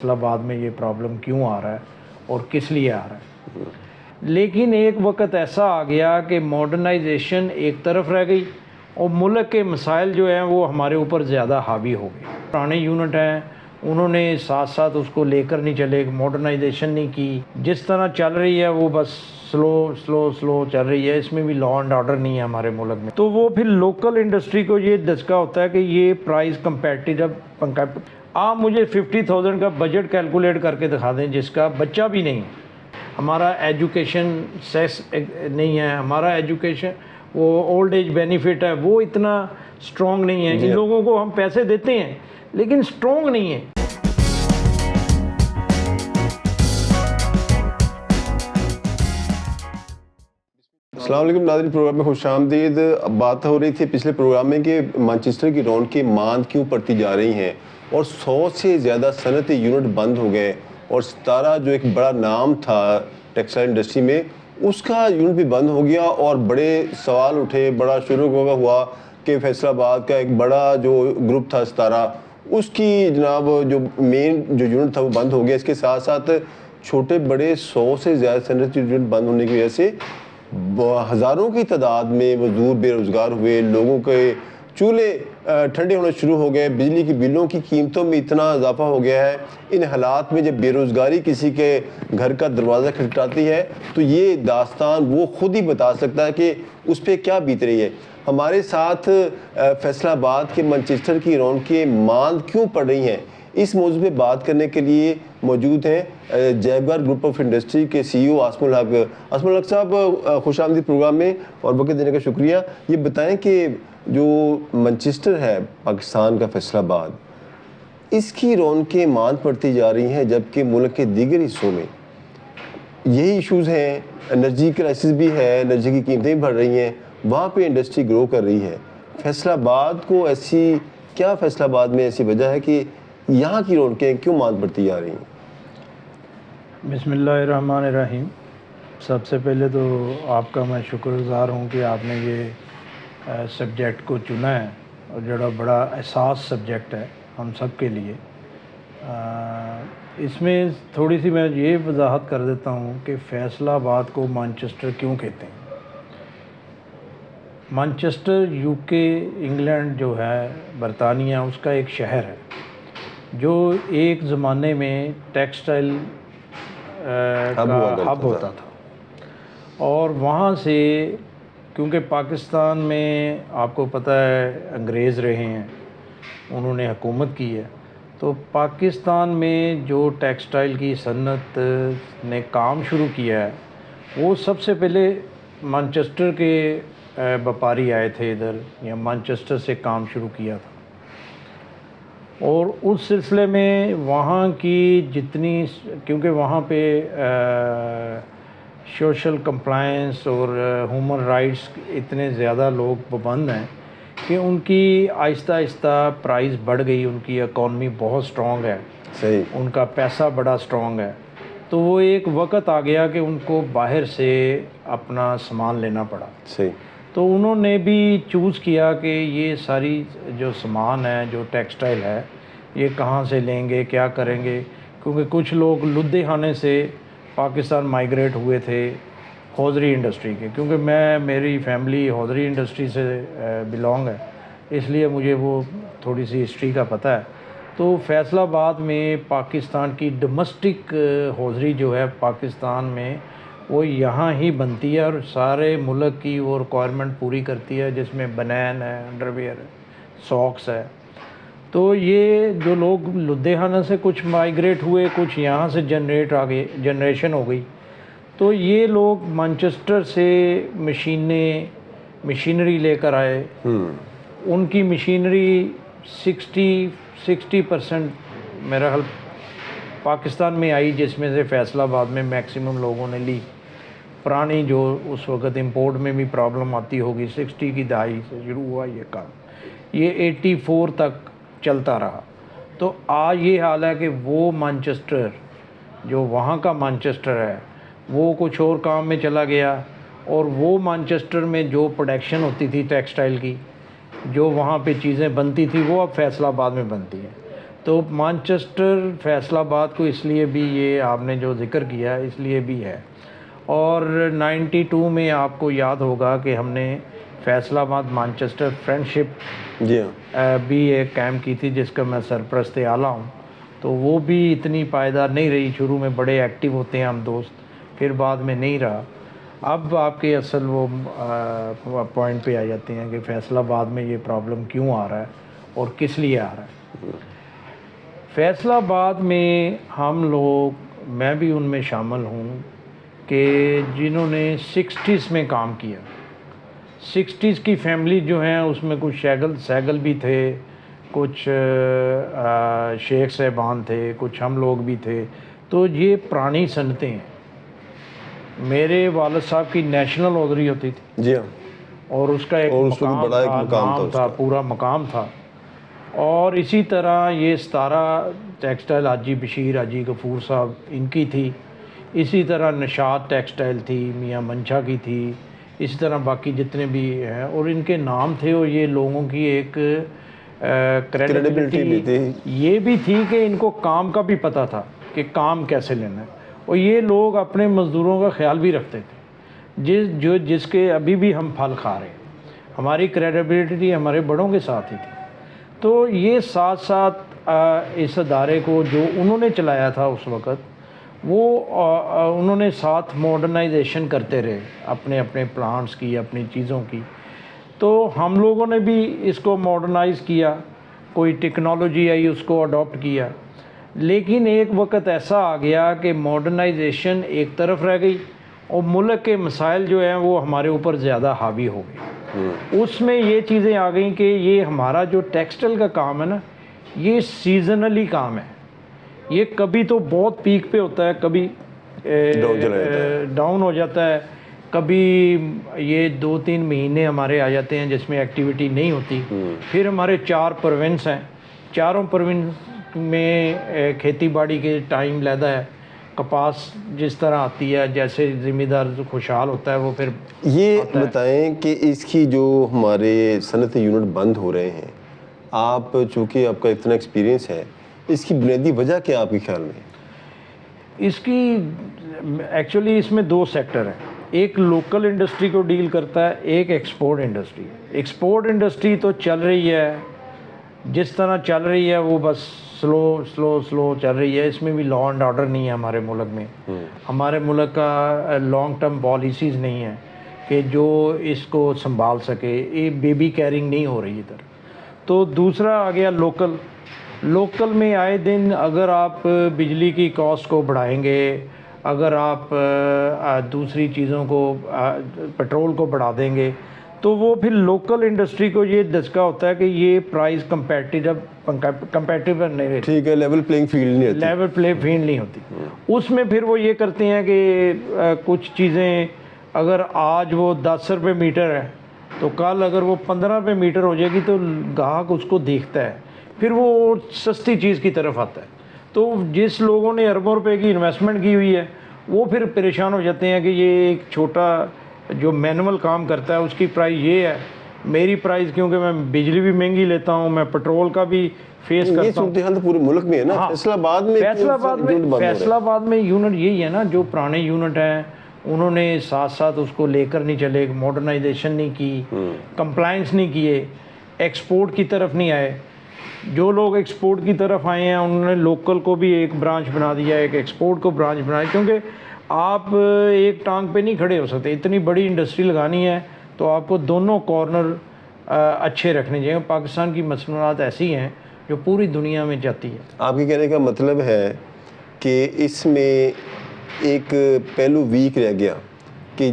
فیصل آباد میں یہ پرابلم کیوں آ رہا ہے اور کس لیے آ رہا ہے. لیکن ایک وقت ایسا آ گیا کہ ماڈرنائزیشن ایک طرف رہ گئی اور ملک کے مسائل جو ہیں وہ ہمارے اوپر زیادہ حاوی ہو گئے. پرانے یونٹ ہیں انہوں نے ساتھ ساتھ اس کو لے کر نہیں چلے، ماڈرنائزیشن نہیں کی، جس طرح چل رہی ہے وہ بس سلو چل رہی ہے. اس میں بھی لا اینڈ آرڈر نہیں ہے ہمارے ملک میں. تو وہ پھر لوکل انڈسٹری کو یہ دھچکا ہوتا ہے کہ یہ پرائز کمپیٹیٹو. آپ مجھے 50,000 کا بجٹ کیلکولیٹ کر کے دکھا دیں جس کا بچہ بھی نہیں. ہمارا ایجوکیشن سیس نہیں ہے، ہمارا ایجوکیشن وہ اولڈ ایج بینیفٹ ہے وہ اتنا اسٹرانگ نہیں ہے. ان لوگوں کو ہم پیسے دیتے ہیں لیکن اسٹرانگ نہیں ہے. السلام علیکم ناظرین، پروگرام میں خوش آمدید. بات ہو رہی تھی پچھلے پروگرام میں کہ مانچسٹر کی رونقیں ماند کیوں پڑتی جا رہی ہیں اور 100 سے زیادہ صنعتی یونٹ بند ہو گئے اور ستارہ جو ایک بڑا نام تھا ٹیکسٹائل انڈسٹری میں اس کا یونٹ بھی بند ہو گیا. اور بڑے سوال اٹھے، بڑا شروع ہوا کہ فیصل آباد کا ایک بڑا جو گروپ تھا ستارہ، اس کی جناب جو مین جو یونٹ تھا وہ بند ہو گیا. اس کے ساتھ ساتھ چھوٹے بڑے 100 سے زیادہ صنعتی یونٹ بند ہونے کی وجہ سے ہزاروں کی تعداد میں مزدور بے روزگار ہوئے. لوگوں کے چولہے ٹھنڈے ہونے شروع ہو گئے. بجلی کی بلوں کی قیمتوں میں اتنا اضافہ ہو گیا ہے. ان حالات میں جب بے روزگاری کسی کے گھر کا دروازہ کھٹکھٹاتی ہے تو یہ داستان وہ خود ہی بتا سکتا ہے کہ اس پہ کیا بیت رہی ہے. ہمارے ساتھ فیصل آباد کے مانچسٹر کی رونقیں ماند کیوں پڑ رہی ہیں، اس موضوع پہ بات کرنے کے لیے موجود ہیں جیگوار گروپ آف انڈسٹری کے سی ای او عاصم الحق. عاصم الحق صاحب، خوش آمدید پروگرام میں اور وقت دینے کا شکریہ. یہ بتائیں کہ جو مانچسٹر ہے پاکستان کا فیصل آباد، اس کی رونقیں ماند پڑتی جا رہی ہیں جبکہ ملک کے دیگر حصوں میں یہی ایشوز ہیں. انرجی کرائسس بھی ہے، انرجی کی قیمتیں بھی بڑھ رہی ہیں، وہاں پہ انڈسٹری گرو کر رہی ہے. فیصل آباد کو فیصل آباد میں ایسی وجہ ہے کہ یہاں کی رونقیں کیوں ماند پڑتی جا رہی ہیں؟ بسم اللہ الرحمن الرحیم. سب سے پہلے تو آپ کا میں شکر گزار ہوں کہ آپ نے یہ سبجیکٹ کو چنا ہے اور جڑا بڑا حساس سبجیکٹ ہے ہم سب کے لیے. اس میں تھوڑی سی میں یہ وضاحت کر دیتا ہوں کہ فیصل آباد کو مانچسٹر کیوں کہتے ہیں. مانچسٹر یو کے انگلینڈ جو ہے برطانیہ، اس کا ایک شہر ہے جو ایک زمانے میں ٹیکسٹائل کا ہب ہوتا تھا. اور وہاں سے کیونکہ پاکستان میں آپ کو پتہ ہے انگریز رہے ہیں، انہوں نے حکومت کی ہے، تو پاکستان میں جو ٹیکسٹائل کی صنعت نے کام شروع کیا ہے وہ سب سے پہلے مانچسٹر کے بیپاری آئے تھے ادھر، یا مانچسٹر سے کام شروع کیا تھا. اور اس سلسلے میں وہاں کی جتنی، کیونکہ وہاں پہ سوشل کمپلائنس اور ہیومن رائٹس اتنے زیادہ لوگ پابند ہیں کہ ان کی آہستہ آہستہ پرائز بڑھ گئی. ان کی اکانومی بہت اسٹرانگ ہے، صحیح، ان کا پیسہ بڑا اسٹرانگ ہے. تو وہ ایک وقت آ گیا کہ ان کو باہر سے اپنا سامان لینا پڑا. صحیح. تو انہوں نے بھی چوز کیا کہ یہ ساری جو سامان ہے، جو ٹیکسٹائل ہے، یہ کہاں سے لیں گے، کیا کریں گے. کیونکہ کچھ لوگ لدھیانے سے پاکستان مائیگریٹ ہوئے تھے ہوزری انڈسٹری کے، کیونکہ میری فیملی ہوزری انڈسٹری سے بلانگ ہے، اس لیے مجھے وہ تھوڑی سی ہسٹری کا پتہ ہے. تو فیصل آباد میں پاکستان کی ڈومیسٹک ہوزری جو ہے پاکستان میں وہ یہاں ہی بنتی ہے اور سارے ملک کی وہ ریکوائرمنٹ پوری کرتی ہے، جس میں بنین ہے، انڈر ویئر ہے، ساکس ہے. تو یہ جو لوگ لدھیانہ سے کچھ مائیگریٹ ہوئے، کچھ یہاں سے جنریشن ہو گئی. تو یہ لوگ مانچسٹر سے مشینری لے کر آئے. ان کی مشینری 60% میرا خیال پاکستان میں آئی، جس میں سے فیصل آباد میں میکسیمم لوگوں نے لی. پرانی جو اس وقت امپورٹ میں بھی پرابلم آتی ہوگی، 60 کی دہائی سے شروع ہوا یہ کام، یہ 84 تک چلتا رہا. تو آج یہ حال ہے کہ وہ مانچسٹر جو وہاں کا مانچسٹر ہے وہ کچھ اور کام میں چلا گیا، اور وہ مانچسٹر میں جو پروڈکشن ہوتی تھی ٹیکسٹائل کی، جو وہاں پہ چیزیں بنتی تھی، وہ اب فیصل آباد میں بنتی ہیں. تو مانچسٹر فیصل آباد کو اس لیے بھی یہ آپ نے جو ذکر کیا اس لیے بھی ہے، اور 92 میں آپ کو یاد ہوگا کہ ہم نے فیصل آباد مانچسٹر فرینڈشپ جی ہاں بھی ایک کیمپ کی تھی جس کا میں سرپرست اعلیٰ ہوں، تو وہ بھی اتنی پائیدار نہیں رہی۔ شروع میں بڑے ایکٹیو ہوتے ہیں ہم دوست، پھر بعد میں نہیں رہا۔ اب آپ کے اصل وہ پوائنٹ پہ آ جاتے ہیں کہ فیصل آباد میں یہ پرابلم کیوں آ رہا ہے اور کس لیے آ رہا ہے۔ فیصل آباد میں ہم لوگ، میں بھی ان میں شامل ہوں، کہ جنہوں نے 60s میں کام کیا، 60s کی فیملی جو ہیں اس میں کچھ سیگل بھی تھے، کچھ شیخ صاحبان تھے، کچھ ہم لوگ بھی تھے، تو یہ پرانی صنعتیں ہیں۔ میرے والد صاحب کی نیشنل آدری ہوتی تھی جی ہاں، اور اس کا ایک اور اس میں مقام بڑا ایک تھا، مقام تھا نام اس تھا، کا۔ پورا مقام تھا۔ اور اسی طرح یہ 17 ٹیکسٹائل حاجی بشیر حاجی غفور صاحب ان کی تھی، اسی طرح نشاط ٹیکسٹائل تھی، میاں منشا کی تھی، اسی طرح باقی جتنے بھی ہیں، اور ان کے نام تھے، اور یہ لوگوں کی ایک Credibility بھی تھی۔ یہ بھی تھی کہ ان کو کام کا بھی پتہ تھا کہ کام کیسے لینا ہے، اور یہ لوگ اپنے مزدوروں کا خیال بھی رکھتے تھے، جس کے ابھی بھی ہم پھل کھا رہے ہیں۔ ہماری کریڈیبلٹی ہمارے بڑوں کے ساتھ ہی تھی۔ تو یہ ساتھ ساتھ اس ادارے کو جو انہوں نے چلایا تھا اس وقت، وہ انہوں نے ساتھ ماڈرنائزیشن کرتے رہے اپنے اپنے پلانٹس کی، اپنی چیزوں کی۔ تو ہم لوگوں نے بھی اس کو ماڈرنائز کیا، کوئی ٹیکنالوجی آئی اس کو اڈاپٹ کیا، لیکن ایک وقت ایسا آ گیا کہ ماڈرنائزیشن ایک طرف رہ گئی اور ملک کے مسائل جو ہیں وہ ہمارے اوپر زیادہ حاوی ہو گئے۔ اس میں یہ چیزیں آ گئیں کہ یہ ہمارا جو ٹیکسٹائل کا کام ہے نا، یہ سیزنلی کام ہے۔ یہ کبھی تو بہت پیک پہ ہوتا ہے، کبھی ڈاؤن ہو جاتا ہے، کبھی یہ 2-3 مہینے ہمارے آ جاتے ہیں جس میں ایکٹیویٹی نہیں ہوتی۔ پھر ہمارے 4 پروونس ہیں، چاروں پروونس میں کھیتی باڑی کے ٹائم لیدا ہے۔ کپاس جس طرح آتی ہے، جیسے ذمہ دار خوشحال ہوتا ہے وہ پھر یہ بتائیں کہ اس کی جو ہمارے صنعتی یونٹ بند ہو رہے ہیں، آپ چونکہ آپ کا اتنا ایکسپیرینس ہے، اس کی بنیادی وجہ کیا آپ کے خیال میں؟ اس کی ایکچولی اس میں 2 سیکٹر ہیں، ایک لوکل انڈسٹری کو ڈیل کرتا ہے، ایک ایکسپورٹ انڈسٹری۔ ایکسپورٹ انڈسٹری تو چل رہی ہے جس طرح چل رہی ہے، وہ بس سلو چل رہی ہے۔ اس میں بھی لا اینڈ آرڈر نہیں ہے ہمارے ملک میں۔ ہمارے ملک کا لانگ ٹرم پالیسیز نہیں ہیں کہ جو اس کو سنبھال سکے، یہ بیبی کیئرنگ نہیں ہو رہی ادھر۔ تو دوسرا آ گیا لوکل میں آئے دن اگر آپ بجلی کی کاسٹ کو بڑھائیں گے، اگر آپ دوسری چیزوں کو پیٹرول کو بڑھا دیں گے، تو وہ پھر لوکل انڈسٹری کو یہ دھچکا ہوتا ہے کہ یہ پرائز کمپیٹیو نہیں رہتی، ٹھیک ہے، لیول پلینگ فیلڈ نہیں رہتی، لیول پلے فیلڈ نہیں ہوتی۔ اس میں پھر وہ یہ کرتے ہیں کہ کچھ چیزیں اگر آج وہ 10 روپے میٹر ہے تو کل اگر وہ 15 روپے میٹر ہو جائے گی تو گاہک اس کو دیکھتا ہے، پھر وہ سستی چیز کی طرف آتا ہے۔ تو جس لوگوں نے اربوں روپے کی انویسٹمنٹ کی ہوئی ہے وہ پھر پریشان ہو جاتے ہیں کہ یہ ایک چھوٹا جو مینول کام کرتا ہے اس کی پرائز یہ ہے، میری پرائز کیونکہ میں بجلی بھی مہنگی لیتا ہوں، میں پیٹرول کا بھی فیس یہ کرتا ہوں۔ صورتحال تو پورے ملک میں ہے نا۔ فیصل آباد میں یونٹ یہی ہے نا، جو پرانے یونٹ ہیں انہوں نے ساتھ ساتھ اس کو لے کر نہیں چلے، ماڈرنائزیشن نہیں کی، کمپلائنس نہیں کیے، ایکسپورٹ کی طرف نہیں آئے۔ جو لوگ ایکسپورٹ کی طرف آئے ہیں انہوں نے لوکل کو بھی ایک برانچ بنا دیا، ایک ایکسپورٹ کو برانچ بنایا، کیونکہ آپ ایک ٹانگ پہ نہیں کھڑے ہو سکتے۔ اتنی بڑی انڈسٹری لگانی ہے تو آپ کو دونوں کارنر اچھے رکھنے چاہیے۔ پاکستان کی مصنوعات ایسی ہیں جو پوری دنیا میں جاتی ہے۔ آپ کے کہنے کا مطلب ہے کہ اس میں ایک پہلو ویک رہ گیا کہ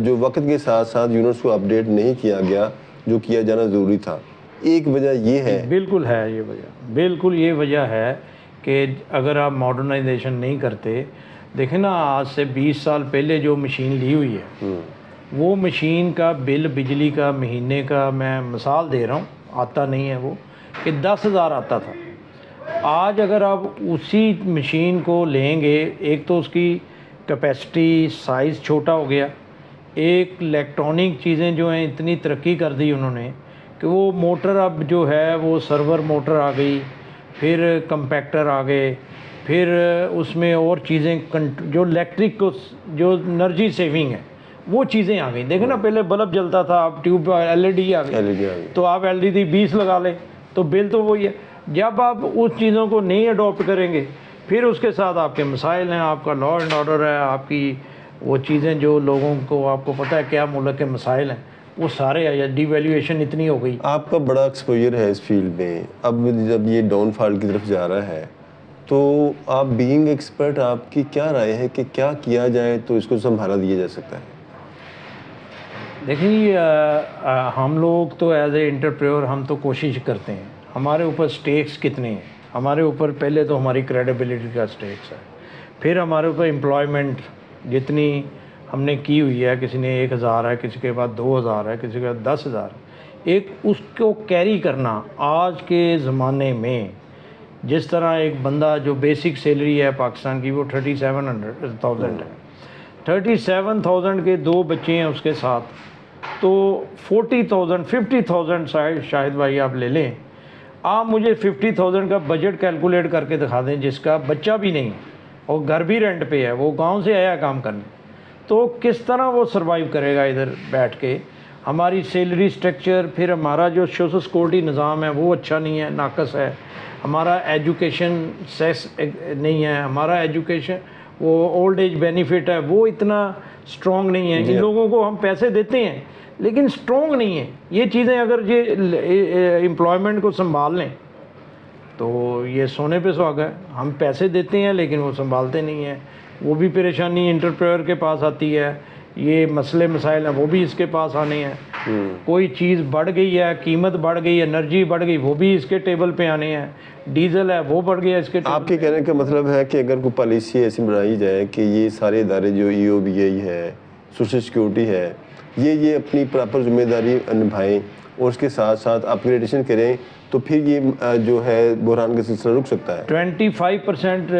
جو وقت کے ساتھ ساتھ یونٹس کو اپڈیٹ نہیں کیا گیا جو کیا جانا ضروری تھا۔ ایک وجہ یہ ہے، بالکل ہے یہ وجہ، بالکل یہ وجہ ہے کہ اگر آپ ماڈرنائزیشن نہیں کرتے، دیکھیں نا آج سے 20 سال پہلے جو مشین لی ہوئی ہے وہ مشین کا بل بجلی کا مہینے کا، میں مثال دے رہا ہوں، آتا نہیں ہے وہ، کہ 10,000 آتا تھا۔ آج اگر آپ اسی مشین کو لیں گے، ایک تو اس کی کیپیسٹی سائز چھوٹا ہو گیا، ایک الیکٹرانک چیزیں جو ہیں اتنی ترقی کر دی انہوں نے کہ وہ موٹر اب جو ہے وہ سرور موٹر آ گئی، پھر کمپیکٹر آ گئے، پھر اس میں اور چیزیں جو الیکٹرک کو جو انرجی سیونگ ہے وہ چیزیں آ گئی. دیکھیں نا پہلے بلب جلتا تھا، اب ٹیوب LED آ گئی، تو آپ LED 20 لگا لیں تو بل تو وہی ہے. جب آپ اس چیزوں کو نہیں اڈاپٹ کریں گے پھر اس کے ساتھ آپ کے مسائل ہیں، آپ کا لا اینڈ آرڈر ہے، آپ کی وہ چیزیں جو لوگوں کو آپ کو پتہ ہے کیا ملک کے مسائل ہیں وہ سارے، ڈی ویلیویشن اتنی ہو گئی. آپ کا بڑا ایکسپوجر ہے اس فیلڈ میں، اب جب یہ ڈاؤن فال کی طرف جا رہا ہے تو آپ بینگ ایکسپرٹ آپ کی کیا رائے ہے کہ کیا کیا جائے تو اس کو سنبھالا دیا جا سکتا ہے؟ دیکھیں ہم لوگ تو ایز اے انٹرپریور ہم تو کوشش کرتے ہیں. ہمارے اوپر سٹیکس کتنے ہیں؟ ہمارے اوپر پہلے تو ہماری کریڈیبلٹی کا سٹیکس ہے، پھر ہمارے اوپر امپلائمنٹ جتنی ہم نے کی ہوئی ہے، کسی نے 1000 ہے، کسی کے بعد 2000 ہے، کسی کے بعد 10,000. ایک اس کو کیری کرنا آج کے زمانے میں، جس طرح ایک بندہ جو بیسک سیلری ہے پاکستان کی وہ 37,000 ہے، 37,000 کے 2 بچے ہیں اس کے ساتھ، تو 40,000 50,000 شاہد بھائی آپ لے لیں. آپ مجھے 50,000 کا بجٹ کیلکولیٹ کر کے دکھا دیں جس کا بچہ بھی نہیں ہے اور گھر بھی رینٹ پہ ہے، وہ گاؤں سے آیا کام کرنے، تو کس طرح وہ سروائیو کرے گا ادھر بیٹھ کے؟ ہماری سیلری سٹرکچر، پھر ہمارا جو سوشل سیکورٹی نظام ہے وہ اچھا نہیں ہے، ناقص ہے. ہمارا ایجوکیشن سیس نہیں ہے، ہمارا ایجوکیشن وہ اولڈ ایج بینیفٹ ہے وہ اتنا اسٹرانگ نہیں ہے. ان لوگوں کو ہم پیسے دیتے ہیں لیکن اسٹرانگ نہیں ہے. یہ چیزیں اگر یہ امپلائمنٹ کو سنبھال لیں تو یہ سونے پہ سہاگا ہے. ہم پیسے دیتے ہیں لیکن وہ سنبھالتے نہیں ہیں. وہ بھی پریشانی انٹرپریور کے پاس آتی ہے، یہ مسئلے مسائل ہیں وہ بھی اس کے پاس آنے ہیں. کوئی چیز بڑھ گئی ہے، قیمت بڑھ گئی، انرجی بڑھ گئی، وہ بھی اس کے ٹیبل پہ آنے ہیں. ڈیزل ہے وہ بڑھ گیا اس کے ٹیبل. آپ کے کہنے کا مطلب ہے کہ اگر کوئی پالیسی ایسی بنائی جائے کہ یہ سارے ادارے جو EOBA ہے، سوشل سیکورٹی ہے، یہ اپنی پراپر ذمہ داری نبھائیں اور اس کے ساتھ ساتھ اپ گریڈیشن کریں تو پھر یہ جو ہے بحران کا سلسلہ رک سکتا ہے. 25%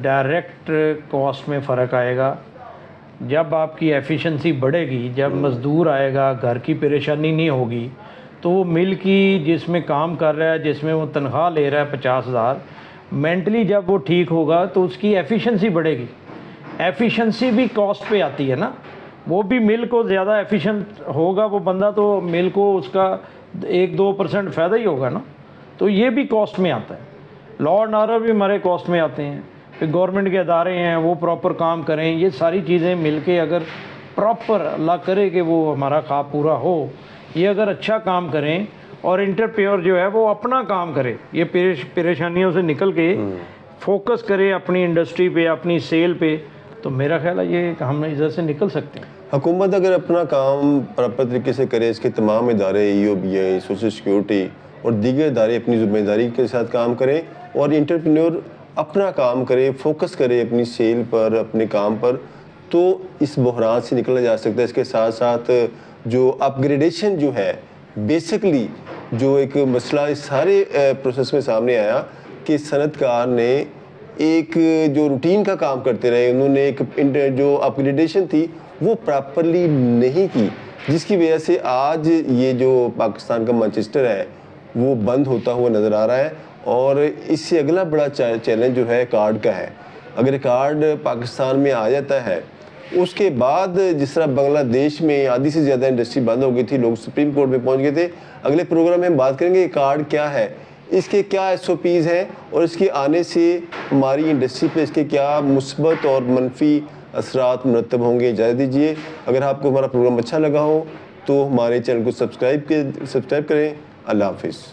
ڈائریکٹ کاسٹ میں فرق آئے گا. جب آپ کی ایفیشنسی بڑھے گی، جب مزدور آئے گا، گھر کی پریشانی نہیں ہوگی، تو وہ مل کی جس میں کام کر رہا ہے، جس میں وہ تنخواہ لے رہا ہے 50,000، مینٹلی جب وہ ٹھیک ہوگا تو اس کی ایفیشنسی بڑھے گی. ایفیشنسی بھی کاسٹ پہ آتی ہے نا، وہ بھی مل کو زیادہ ایفیشنٹ ہوگا وہ بندہ تو مل کو اس کا 1-2% فائدہ ہی ہوگا نا. تو یہ بھی کاسٹ میں آتا ہے. لا اینڈ آرڈر بھی ہمارے کاسٹ میں آتے ہیں. پھر گورنمنٹ کے ادارے ہیں وہ پراپر کام کریں. یہ ساری چیزیں مل کے اگر پراپر اللہ کرے کہ وہ ہمارا خواب پورا ہو، یہ اگر اچھا کام کریں اور انٹرپریور جو ہے وہ اپنا کام کرے، یہ پریشانیوں سے نکل کے فوکس کرے اپنی انڈسٹری پہ، اپنی سیل پہ، تو میرا خیال ہے یہ ہم ادھر سے نکل سکتے ہیں. حکومت اگر اپنا کام پراپر طریقے سے کرے، اس کے تمام ادارے EOBA، سوشل سیکورٹی اور دیگر ادارے اپنی ذمہ داری کے ساتھ کام کریں اور انٹرپرینور اپنا کام کرے، فوکس کرے اپنی سیل پر، اپنے کام پر، تو اس بحران سے نکلا جا سکتا ہے. اس کے ساتھ ساتھ جو اپ گریڈیشن جو ہے، بیسکلی جو ایک مسئلہ اس سارے پروسیس میں سامنے آیا کہ صنعت کار نے ایک جو روٹین کا کام کرتے رہے، انہوں نے ایک جو اپ گریڈیشن تھی وہ پراپرلی نہیں کی، جس کی وجہ سے آج یہ جو پاکستان کا مانچسٹر ہے وہ بند ہوتا ہوا نظر آ رہا ہے. اور اس سے اگلا بڑا چیلنج جو ہے کارڈ کا ہے. اگر کارڈ پاکستان میں آ جاتا ہے، اس کے بعد جس طرح بنگلہ دیش میں آدھی سے زیادہ انڈسٹری بند ہو گئی تھی، لوگ سپریم کورٹ میں پہنچ گئے تھے. اگلے پروگرام میں ہم بات کریں گے کہ کارڈ کیا ہے، اس کے کیا SOPs ہیں اور اس کے آنے سے ہماری انڈسٹری پہ اس کے کیا مثبت اور منفی اثرات مرتب ہوں گے. اجازت دیجیے. اگر آپ کو ہمارا پروگرام اچھا لگا ہو تو ہمارے چینل کو سبسکرائب کریں. اللہ حافظ.